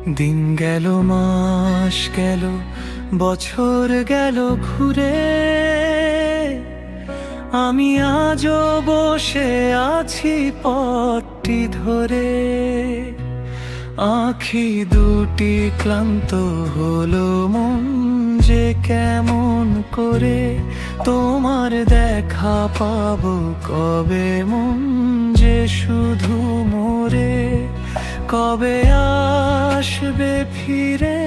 দিন গেল, মাস গেল, বছর গেল ঘুরে, আমি আজও বসে আছি পথটি ধরে। আঁখি দুটি ক্লান্ত হলো, মন যে কেমন করে তোমার দেখা পাবো কবে, মন যে শুধু মোরে কবে আসবে ফিরে।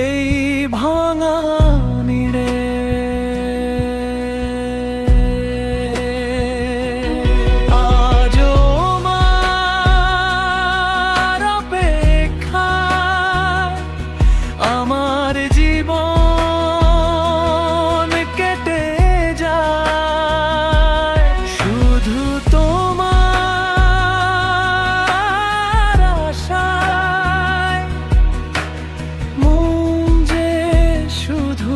এই ভাঙা নিড়ে আজও আমার অপেক্ষায় আমার জীবন কেটে যায়, শুধু তোমার আশায় মন যে শুধু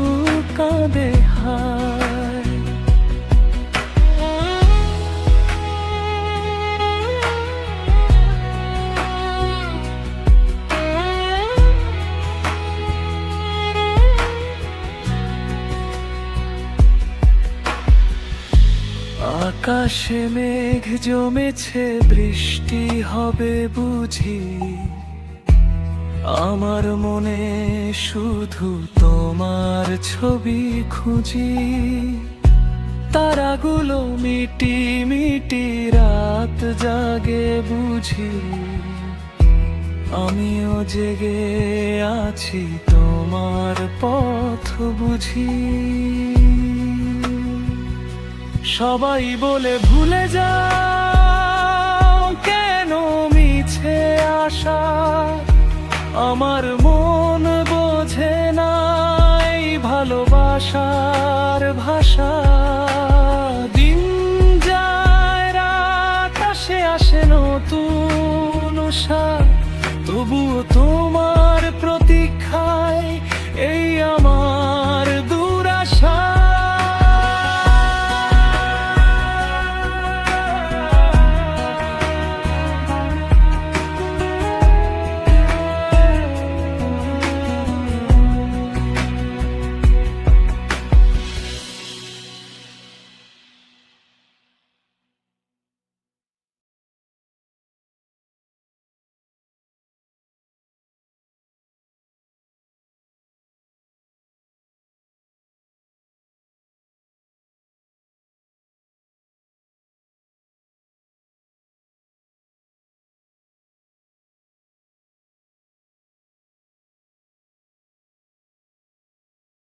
কাঁদে হায়। আকাশে মেঘ জমেছে, বৃষ্টি হবে বুঝি, আমার মনে শুধু তোমার ছবি খুঁজি। তারাগুলো মিটি মিটি রাত জাগে বুঝি, আমিও জেগে আছি তোমার পথ বুঝি। সবাই বলে ভুলে যাও, কেন মিছে আশা, আমার মন বোঝে নাই ভালোবাসার ভাষা। দিন যায়, রাত আসে, আসে নতুন আশা, তবুও তোমার প্রতীক্ষায় এই আমার